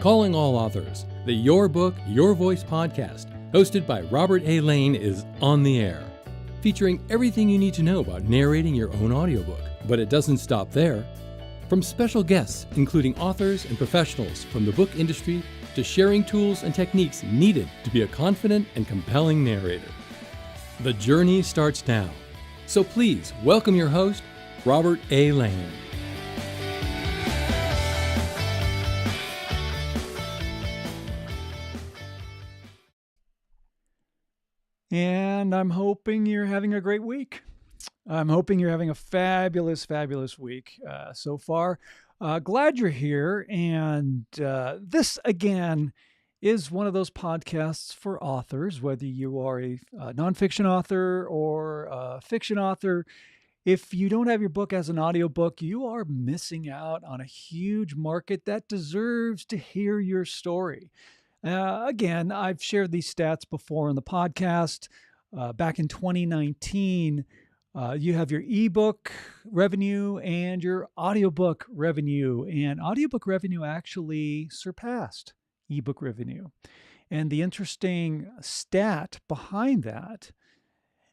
Calling all authors, the Your Book, Your Voice podcast, hosted by Robert A. Lane, is on the air, featuring everything you need to know about narrating your own audiobook. But it doesn't stop there. From special guests, including authors and professionals from the book industry, to sharing tools and techniques needed to be a confident and compelling narrator. The journey starts now. So please welcome your host, Robert A. Lane. And I'm hoping you're having a great week. I'm hoping you're having a fabulous week so far. Glad you're here. And this, again, is one of those podcasts for authors, whether you are a nonfiction author or a fiction author. If you don't have your book as an audiobook, you are missing out on a huge market that deserves to hear your story. Again, I've shared these stats before in the podcast. Back in 2019, you have your ebook revenue and your audiobook revenue. And audiobook revenue actually surpassed ebook revenue. And the interesting stat behind that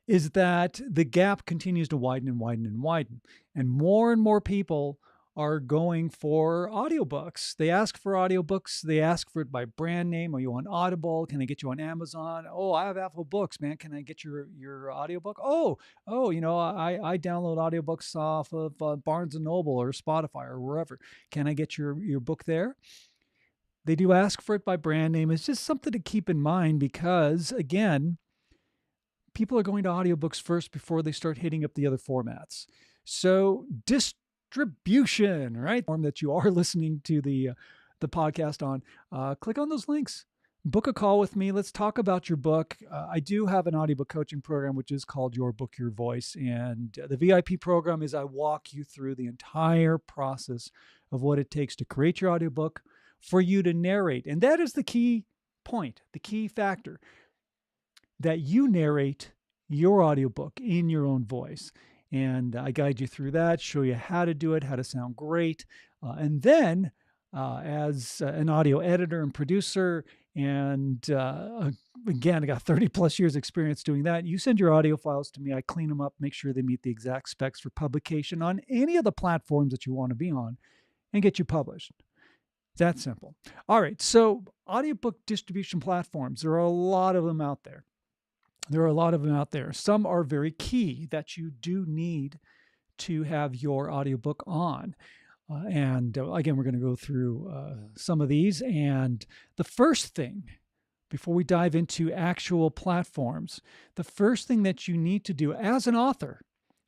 is that the gap continues to widen and widen and widen. And more people are going for audiobooks. They ask for audiobooks. They ask for it by brand name. Are you on Audible? Can I get you on Amazon? Oh, I have Apple Books, man. Can I get your audiobook? Oh, I download audiobooks off of Barnes & Noble or Spotify or wherever. Can I get your book there? They do ask for it by brand name. It's just something to keep in mind because, again, people are going to audiobooks first before they start hitting up the other formats. So distribution, right? Form that you are listening to the podcast on. Click on those links. Book a call with me. Let's talk about your book. I do have an audiobook coaching program, which is called Your Book, Your Voice. And the VIP program is I walk you through the entire process of what it takes to create your audiobook for you to narrate. And that is the key point, the key factor, that you narrate your audiobook in your own voice. And I guide you through that, show you how to do it, how to sound great. And then as an audio editor and producer, and again, I got 30 plus years experience doing that. You send your audio files to me. I clean them up, make sure they meet the exact specs for publication on any of the platforms that you want to be on, and get you published. That simple. All right. So audiobook distribution platforms, there are a lot of them out there. Some are very key that you do need to have your audiobook on. And again, we're going to go through some of these. And the first thing, before we dive into actual platforms, the first thing that you need to do as an author,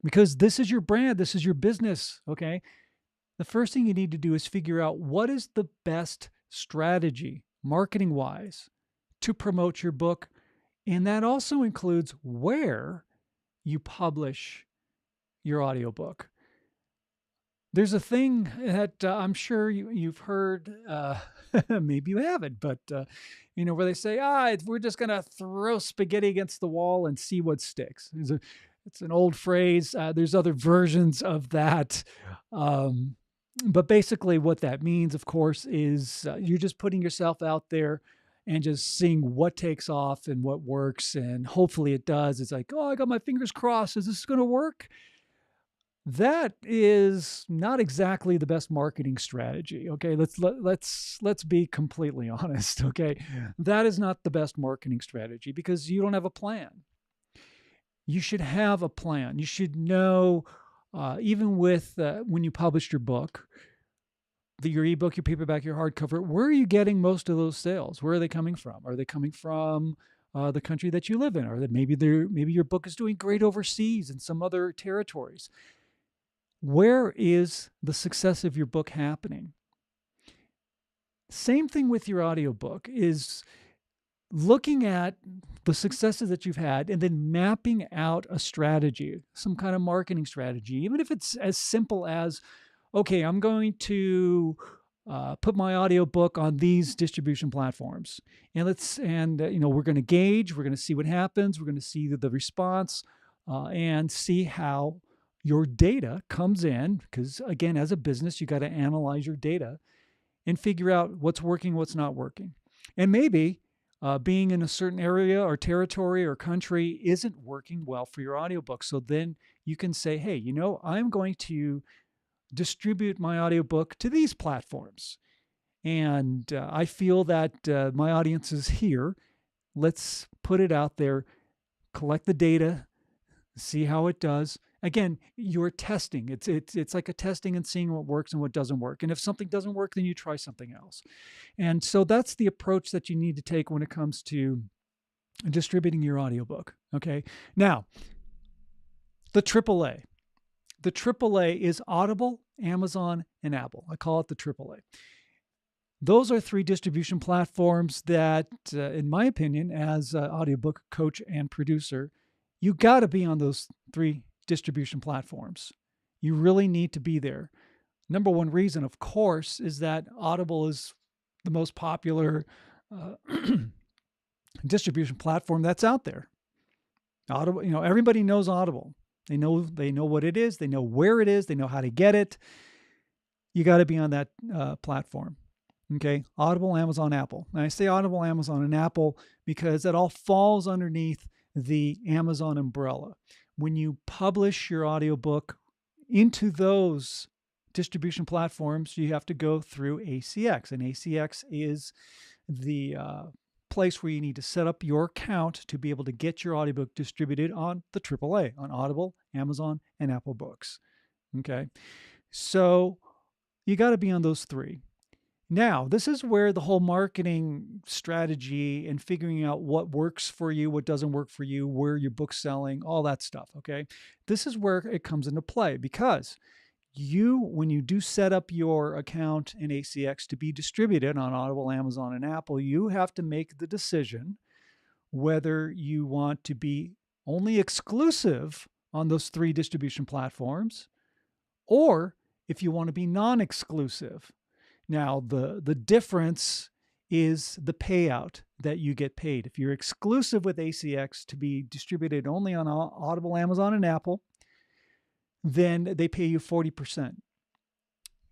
because this is your brand, this is your business, okay? The first thing you need to do is figure out what is the best strategy, marketing-wise, to promote your book. And that also includes where you publish your audiobook. There's a thing that I'm sure you've heard, maybe you haven't, but where they say, we're just going to throw spaghetti against the wall and see what sticks. It's an old phrase. There's other versions of that. But basically what that means, of course, is you're just putting yourself out there and just seeing what takes off and what works. And hopefully it does. It's like, I got my fingers crossed. Is this going to work? That is not exactly the best marketing strategy. Okay. Let's be completely honest. Okay. Yeah. That is not the best marketing strategy because you don't have a plan. You should have a plan. You should know, even with when you published your book, your ebook, your paperback, your hardcover, where are you getting most of those sales? Where are they coming from? Are they coming from the country that you live in? Or that maybe your book is doing great overseas in some other territories? Where is the success of your book happening? Same thing with your audiobook is looking at the successes that you've had and then mapping out a strategy, some kind of marketing strategy, even if it's as simple as, okay, I'm going to put my audiobook on these distribution platforms. And we're going to gauge, we're going to see what happens, we're going to see the response, and see how your data comes in. Because again, as a business, you got to analyze your data and figure out what's working, what's not working. And maybe being in a certain area or territory or country isn't working well for your audiobook. So then you can say, hey, you know, I'm going to distribute my audiobook to these platforms. And I feel that my audience is here. Let's put it out there, collect the data, see how it does. Again, you're testing. It's like a testing and seeing what works and what doesn't work. And if something doesn't work, then you try something else. And so that's the approach that you need to take when it comes to distributing your audiobook. Okay. Now, the AAA. The AAA is Audible, Amazon, and Apple. I call it the AAA. Those are 3 distribution platforms that, in my opinion, as an audiobook coach and producer, you got to be on those 3 distribution platforms. You really need to be there. Number one reason, of course, is that Audible is the most popular distribution platform that's out there. Audible, everybody knows Audible. They know what it is. They know where it is. They know how to get it. You got to be on that platform. Okay, Audible, Amazon, Apple. And I say Audible, Amazon, and Apple because it all falls underneath the Amazon umbrella. When you publish your audiobook into those distribution platforms, you have to go through ACX. And ACX is the place where you need to set up your account to be able to get your audiobook distributed on the AAA, on Audible, Amazon, and Apple Books. Okay, so you got to be on those 3. Now, this is where the whole marketing strategy and figuring out what works for you, what doesn't work for you, where your book's selling, all that stuff, okay? This is where it comes into play because when you do set up your account in ACX to be distributed on Audible, Amazon, and Apple, you have to make the decision whether you want to be only exclusive on those 3 distribution platforms or if you want to be non-exclusive. Now, the difference is the payout that you get paid. If you're exclusive with ACX to be distributed only on Audible, Amazon, and Apple, then they pay you 40%.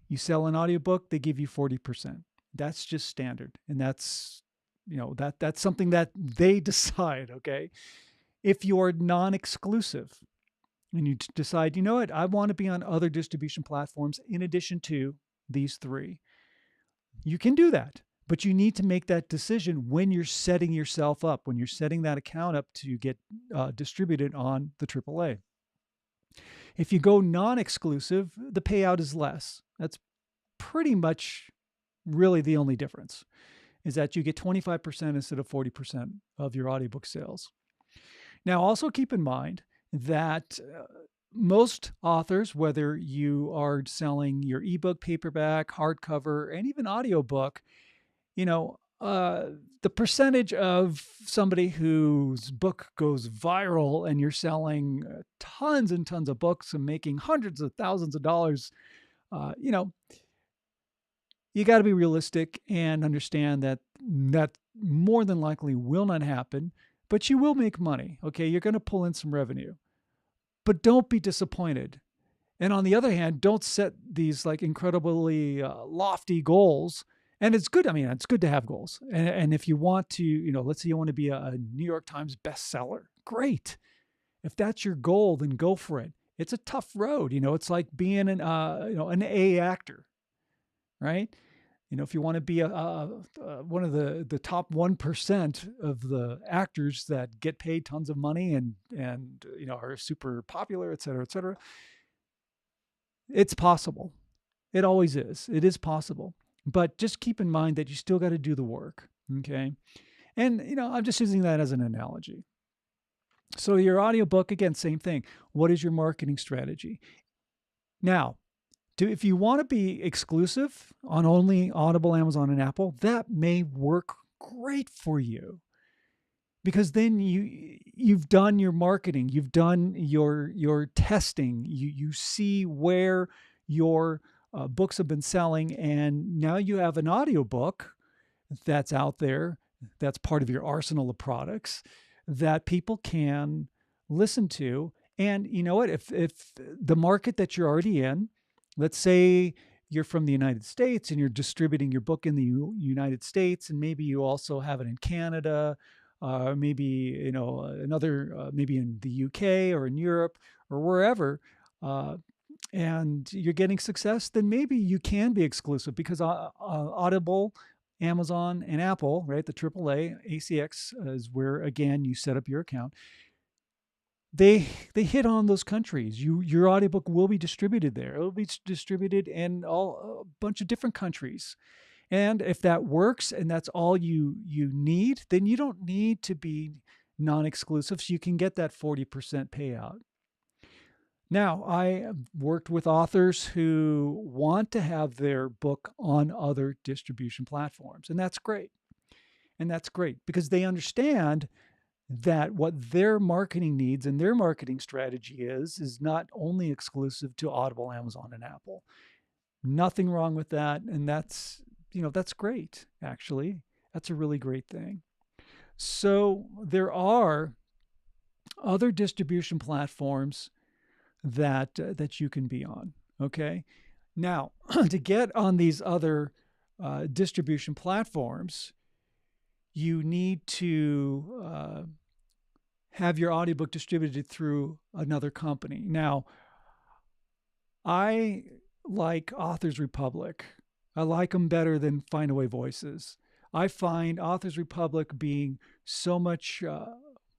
You sell an audiobook, they give you 40%. That's just standard. And that's something that they decide, okay? If you're non-exclusive and you decide, you know what, I want to be on other distribution platforms in addition to these 3. You can do that, but you need to make that decision when you're setting yourself up, when you're setting that account up to get distributed on the AAA. If you go non-exclusive, the payout is less. That's pretty much really the only difference, is that you get 25% instead of 40% of your audiobook sales. Now, also keep in mind that most authors, whether you are selling your ebook, paperback, hardcover, and even audiobook, the percentage of somebody whose book goes viral and you're selling tons and tons of books and making hundreds of thousands of dollars, you got to be realistic and understand that more than likely will not happen, but you will make money. Okay, you're going to pull in some revenue. But don't be disappointed. And on the other hand, don't set these like incredibly lofty goals. And it's good. I mean, it's good to have goals. And if you want to, let's say you want to be a New York Times bestseller, great. If that's your goal, then go for it. It's a tough road. It's like being an A actor, right? If you want to be one of the top 1% of the actors that get paid tons of money and are super popular, et cetera, it's possible. It always is. It is possible. But just keep in mind that you still got to do the work, okay? And, I'm just using that as an analogy. So your audiobook, again, same thing. What is your marketing strategy? Now, if you want to be exclusive on only Audible, Amazon, and Apple, that may work great for you because then you've done your marketing, you've done your testing, you see where your books have been selling, and now you have an audiobook that's out there that's part of your arsenal of products that people can listen to. And you know what? If the market that you're already in, let's say you're from the United States and you're distributing your book in the United States, and maybe you also have it in Canada, maybe maybe in the UK or in Europe or wherever, and you're getting success, then maybe you can be exclusive, because Audible, Amazon, and Apple, right? The AAA, ACX is where, again, you set up your account. They hit on those countries. Your audiobook will be distributed there. It'll be distributed in a bunch of different countries. And if that works and that's all you need, then you don't need to be non-exclusive, so you can get that 40% payout. Now, I have worked with authors who want to have their book on other distribution platforms, and that's great. And that's great because they understand that what their marketing needs and their marketing strategy is not only exclusive to Audible, Amazon, and Apple. Nothing wrong with that, and that's great, actually. That's a really great thing. So there are other distribution platforms that you can be on. Okay. Now, to get on these other distribution platforms, you need to have your audiobook distributed through another company. Now, I like Authors Republic. I like them better than Findaway Voices. I find Authors Republic being so much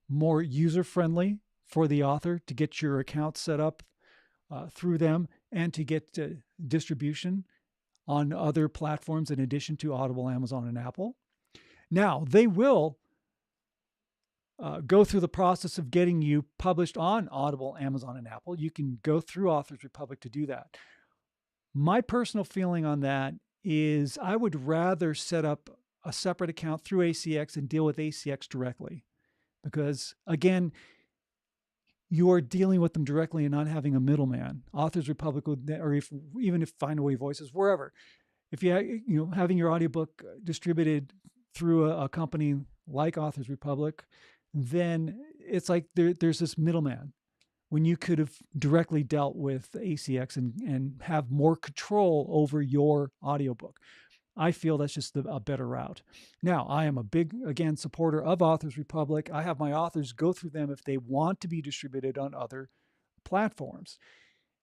more user-friendly for the author to get your account set up through them and to get distribution on other platforms in addition to Audible, Amazon, and Apple. Now, they will go through the process of getting you published on Audible, Amazon, and Apple. You can go through Authors Republic to do that. My personal feeling on that is I would rather set up a separate account through ACX and deal with ACX directly, because, again, you are dealing with them directly and not having a middleman. Authors Republic, or even if Findaway Voices, wherever. If you having your audiobook distributed through a company like Authors Republic, then it's like there's this middleman when you could have directly dealt with ACX and have more control over your audiobook. I feel that's just a better route. Now, I am a big, again, supporter of Authors Republic. I have my authors go through them if they want to be distributed on other platforms.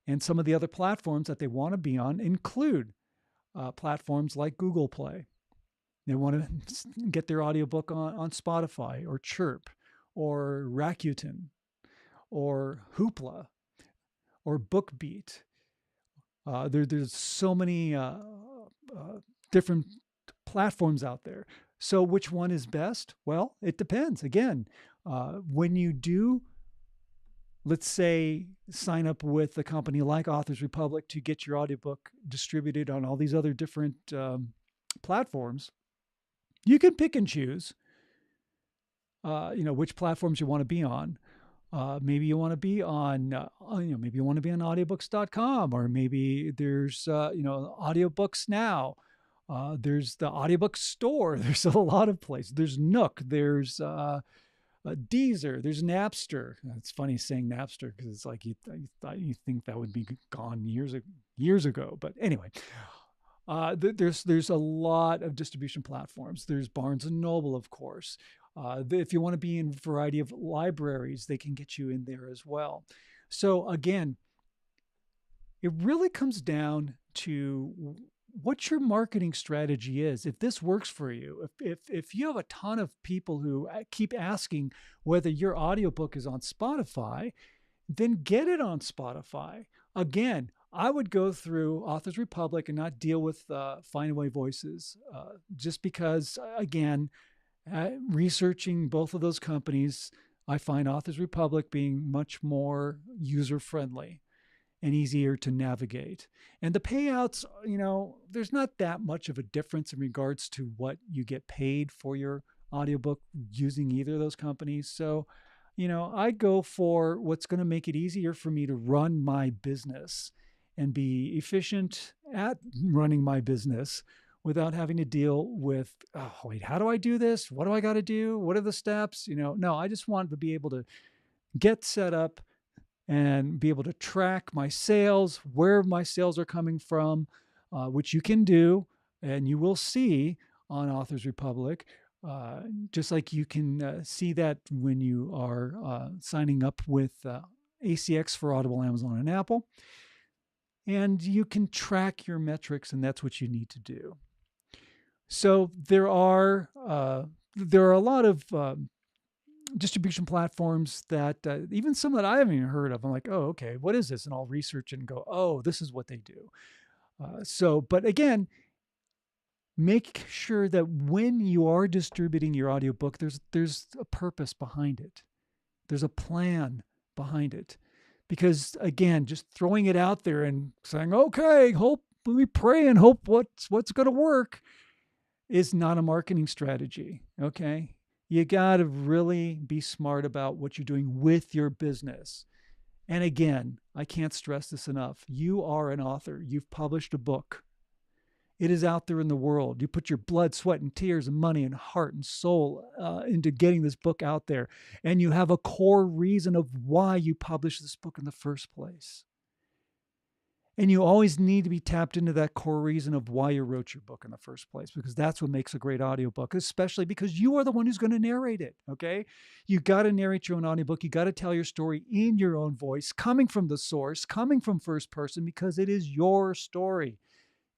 And some of the other platforms that they want to be on include platforms like Google Play. They want to get their audiobook on Spotify or Chirp or Rakuten or Hoopla or BookBeat. There's so many different platforms out there. So which one is best? Well, it depends. Again, when you do, let's say, sign up with a company like Authors Republic to get your audiobook distributed on all these other different platforms, you can pick and choose, which platforms you want to be on. Maybe you want to be on, maybe you want to be on audiobooks.com, or maybe there's, Audiobooks Now. There's the audiobook store. There's a lot of places. There's Nook. There's Deezer. There's Napster. It's funny saying Napster because it's like you think that would be gone years ago. But anyway, there's a lot of distribution platforms. There's Barnes and Noble, of course. If you want to be in a variety of libraries, they can get you in there as well. So again, it really comes down to what your marketing strategy is. If this works for you, if you have a ton of people who keep asking whether your audiobook is on Spotify, then get it on Spotify. Again, I would go through Authors Republic and not deal with Findaway Voices, just because, again, researching both of those companies, I find Authors Republic being much more user-friendly and easier to navigate. And the payouts, there's not that much of a difference in regards to what you get paid for your audiobook using either of those companies. So, I go for what's going to make it easier for me to run my business and be efficient at running my business without having to deal with, how do I do this? What do I got to do? What are the steps? No, I just want to be able to get set up and be able to track my sales, where my sales are coming from, which you can do, and you will see on Authors Republic, just like you can see that when you are signing up with ACX for Audible, Amazon, and Apple. And you can track your metrics, and that's what you need to do. So there are a lot of distribution platforms that even some that I haven't even heard of. I'm like, oh, okay, what is this? And I'll research it and go, oh, this is what they do. But again, make sure that when you are distributing your audiobook, there's a purpose behind it. There's a plan behind it. Because again, just throwing it out there and saying, okay, we pray and hope what's going to work is not a marketing strategy. Okay. You got to really be smart about what you're doing with your business. And again, I can't stress this enough. You are an author. You've published a book. It is out there in the world. You put your blood, sweat, and tears and money and heart and soul into getting this book out there. And you have a core reason of why you published this book in the first place. And you always need to be tapped into that core reason of why you wrote your book in the first place, because that's what makes a great audiobook, especially because you are the one who's going to narrate it, okay? You got to narrate your own audiobook. You got to tell your story in your own voice, coming from the source, coming from first person, because it is your story.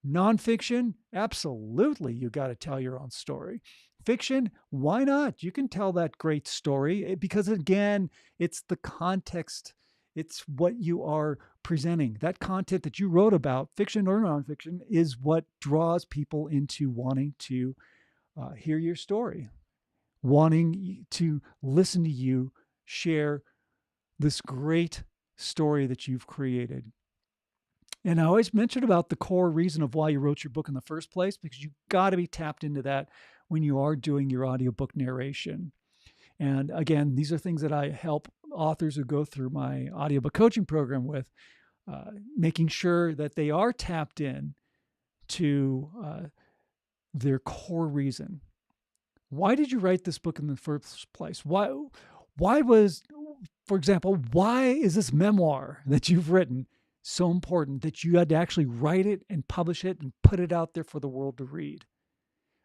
Nonfiction, absolutely, you got to tell your own story. Fiction, why not? You can tell that great story because, again, it's the context. It's what you are presenting. That content that you wrote about, fiction or nonfiction, is what draws people into wanting to hear your story, wanting to listen to you share this great story that you've created. And I always mention about the core reason of why you wrote your book in the first place, because you've got to be tapped into that when you are doing your audiobook narration. And again, these are things that I help authors who go through my audiobook coaching program with, making sure that they are tapped in to their core reason. Why did you write this book in the first place? Why was, for example, why is this memoir that you've written so important that you had to actually write it and publish it and put it out there for the world to read?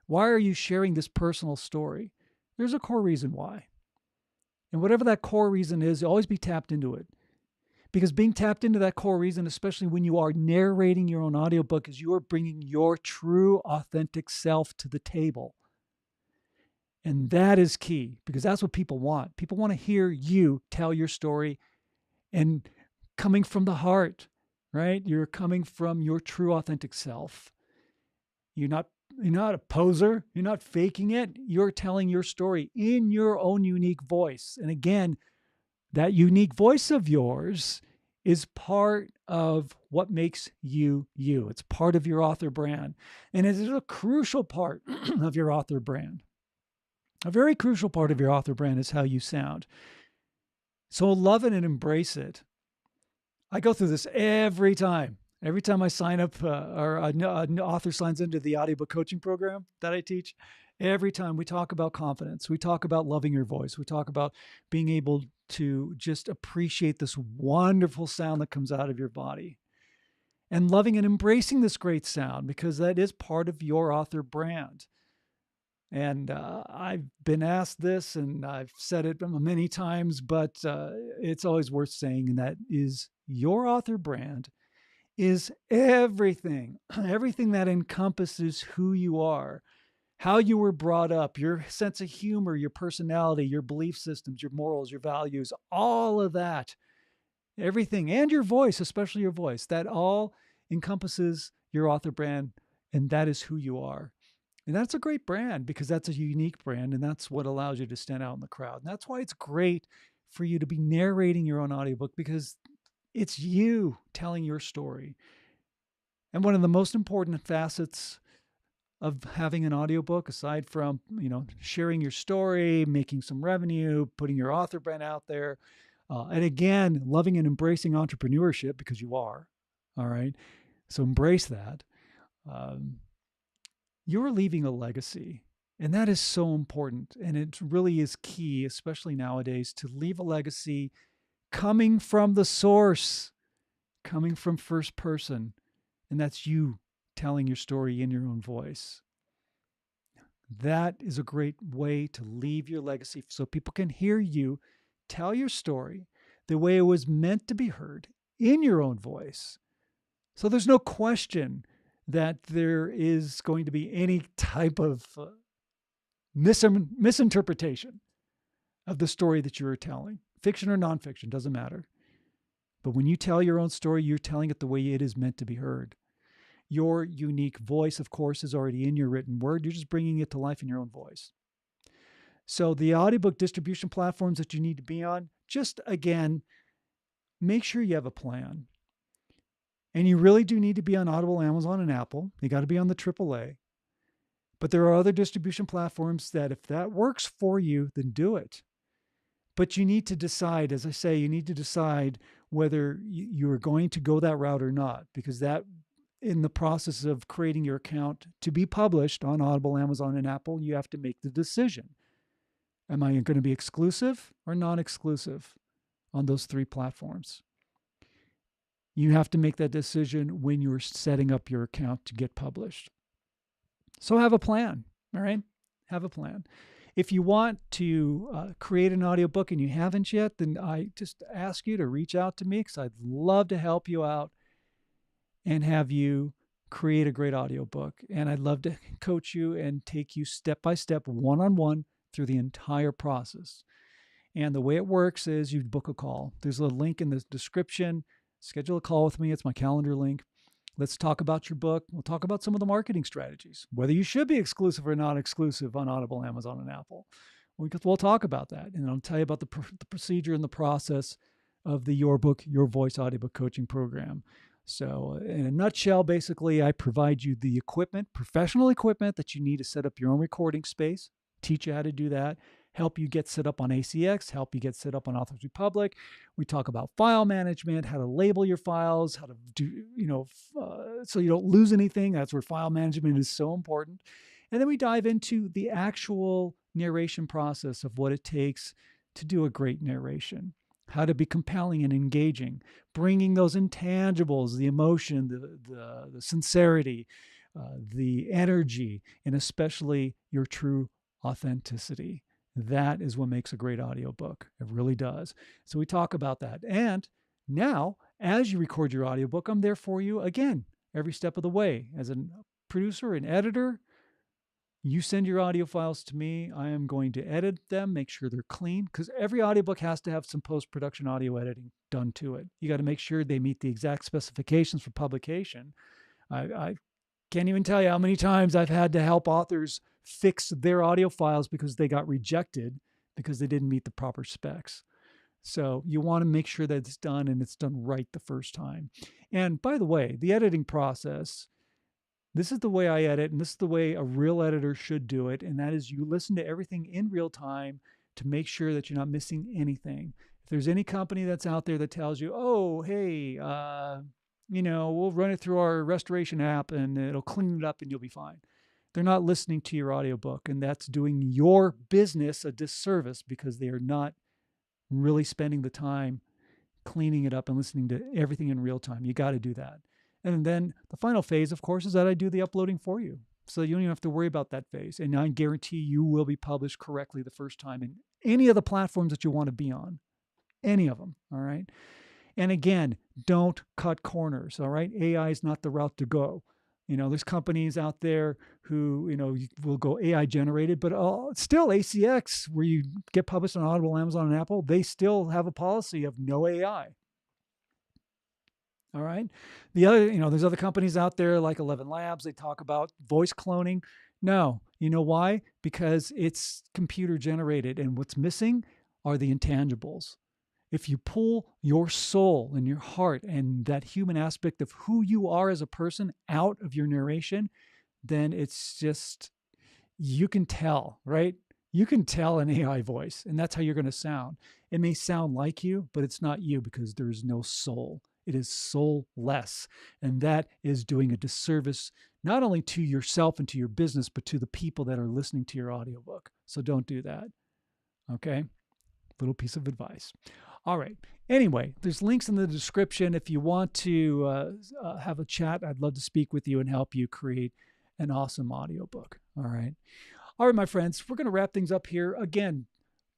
Why are you sharing this personal story? There's a core reason why. And whatever that core reason is, always be tapped into it. Because being tapped into that core reason, especially when you are narrating your own audiobook, is you are bringing your true, authentic self to the table. And that is key, because that's what people want. People want to hear you tell your story and coming from the heart, right? You're coming from your true, authentic self. You're not a poser. You're not faking it. You're telling your story in your own unique voice. And again, that unique voice of yours is part of what makes you you. It's part of your author brand. And it is a crucial part of your author brand. A very crucial part of your author brand is how you sound. So love it and embrace it. I go through this every time. Every time I sign up or an author signs into the audiobook coaching program that I teach, every time we talk about confidence, we talk about loving your voice, we talk about being able to just appreciate this wonderful sound that comes out of your body and loving and embracing this great sound, because that is part of your author brand. And I've been asked this and I've said it many times, but it's always worth saying, and that is your author brand is everything that encompasses who you are, how you were brought up, your sense of humor, your personality, your belief systems, your morals, your values, all of that, everything, and your voice, especially your voice, that all encompasses your author brand, and that is who you are. And that's a great brand, because that's a unique brand, and that's what allows you to stand out in the crowd. And that's why it's great for you to be narrating your own audiobook, because it's you telling your story. And one of the most important facets of having an audiobook, aside from, sharing your story, making some revenue, putting your author brand out there, and again, loving and embracing entrepreneurship, because you are, all right? So embrace that. You're leaving a legacy, and that is so important. And it really is key, especially nowadays, to leave a legacy coming from the source, coming from first person. And that's you telling your story in your own voice. That is a great way to leave your legacy so people can hear you tell your story the way it was meant to be heard in your own voice. So there's no question that there is going to be any type of misinterpretation of the story that you are telling. Fiction or nonfiction, doesn't matter. But when you tell your own story, you're telling it the way it is meant to be heard. Your unique voice, of course, is already in your written word. You're just bringing it to life in your own voice. So the audiobook distribution platforms that you need to be on, just again, make sure you have a plan. And you really do need to be on Audible, Amazon, and Apple. You got to be on the AAA. But there are other distribution platforms that if that works for you, then do it. But you need to decide, as I say, you need to decide whether you are going to go that route or not, because that in the process of creating your account to be published on Audible, Amazon, and Apple, you have to make the decision. Am I going to be exclusive or non-exclusive on those three platforms? You have to make that decision when you're setting up your account to get published. So have a plan, all right? Have a plan. If you want to create an audiobook and you haven't yet, then I just ask you to reach out to me because I'd love to help you out and have you create a great audiobook. And I'd love to coach you and take you step by step, one-on-one through the entire process. And the way it works is you book a call. There's a link in the description. Schedule a call with me. It's my calendar link. Let's talk about your book. We'll talk about some of the marketing strategies, whether you should be exclusive or not exclusive on Audible, Amazon, and Apple. We'll talk about that. And I'll tell you about the procedure and the process of the Your Book, Your Voice audiobook coaching program. So in a nutshell, basically, I provide you the equipment, professional equipment that you need to set up your own recording space, teach you how to do that, help you get set up on ACX, help you get set up on Authors Republic. We talk about file management, how to label your files, how to do, so you don't lose anything. That's where file management is so important. And then we dive into the actual narration process of what it takes to do a great narration, how to be compelling and engaging, bringing those intangibles, the emotion, the sincerity, the energy, and especially your true authenticity. That is what makes a great audiobook. It really does. So we talk about that. And now, as you record your audiobook, I'm there for you again, every step of the way. As a producer and editor, you send your audio files to me. I am going to edit them, make sure they're clean, because every audiobook has to have some post-production audio editing done to it. You got to make sure they meet the exact specifications for publication. I can't even tell you how many times I've had to help authors fix their audio files because they got rejected because they didn't meet the proper specs. So you want to make sure that it's done and it's done right the first time. And by the way, the editing process, this is the way I edit, and this is the way a real editor should do it. And that is you listen to everything in real time to make sure that you're not missing anything. If there's any company that's out there that tells you, oh, hey, we'll run it through our restoration app and it'll clean it up and you'll be fine. They're not listening to your audiobook, and that's doing your business a disservice because they are not really spending the time cleaning it up and listening to everything in real time. You got to do that. And then the final phase, of course, is that I do the uploading for you. So you don't even have to worry about that phase. And I guarantee you will be published correctly the first time in any of the platforms that you want to be on. Any of them, all right? And again, don't cut corners, all right? AI is not the route to go. There's companies out there who, will go AI generated, but still ACX, where you get published on Audible, Amazon, and Apple, they still have a policy of no AI. All right. The other, there's other companies out there like 11 Labs. They talk about voice cloning. No, you know why? Because it's computer generated, and what's missing are the intangibles. If you pull your soul and your heart and that human aspect of who you are as a person out of your narration, then it's just, you can tell, right? You can tell an AI voice, and that's how you're going to sound. It may sound like you, but it's not you because there's no soul. It is soulless. And that is doing a disservice not only to yourself and to your business, but to the people that are listening to your audiobook. So don't do that. Okay? Little piece of advice. All right. Anyway, there's links in the description. If you want to have a chat, I'd love to speak with you and help you create an awesome audiobook. All right. All right, my friends, we're going to wrap things up here. Again,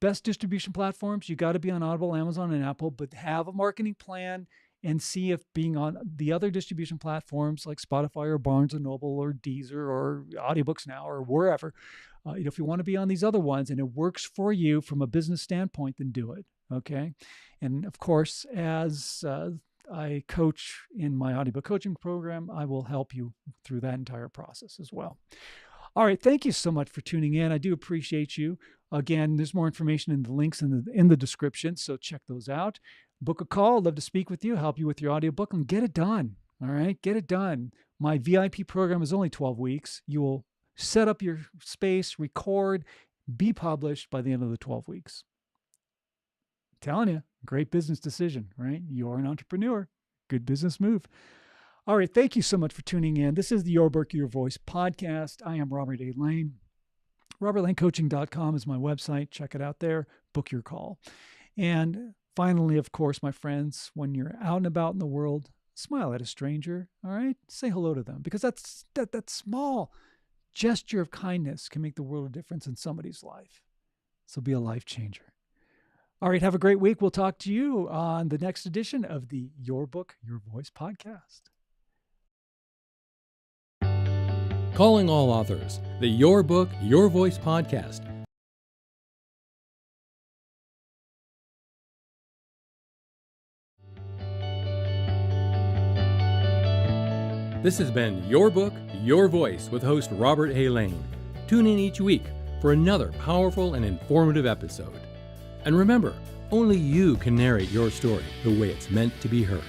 best distribution platforms, you got to be on Audible, Amazon, and Apple, but have a marketing plan and see if being on the other distribution platforms like Spotify or Barnes & Noble or Deezer or Audiobooks Now or wherever, if you want to be on these other ones and it works for you from a business standpoint, then do it. Okay. And of course, as I coach in my audiobook coaching program, I will help you through that entire process as well. All right. Thank you so much for tuning in. I do appreciate you. Again, there's more information in the links in the description, so check those out. Book a call. Love to speak with you, help you with your audiobook, and get it done. All right. Get it done. My VIP program is only 12 weeks. You will set up your space, record, be published by the end of the 12 weeks. Telling you, great business decision, right? You're an entrepreneur. Good business move. All right. Thank you so much for tuning in. This is the Your Book, Your Voice podcast. I am Robert A. Lane. RobertLaneCoaching.com is my website. Check it out there. Book your call. And finally, of course, my friends, when you're out and about in the world, smile at a stranger. All right. Say hello to them, because that small gesture of kindness can make the world a difference in somebody's life. So be a life changer. All right. Have a great week. We'll talk to you on the next edition of the Your Book, Your Voice podcast. Calling all authors, the Your Book, Your Voice podcast. This has been Your Book, Your Voice with host Robert A. Lane. Tune in each week for another powerful and informative episode. And remember, only you can narrate your story the way it's meant to be heard.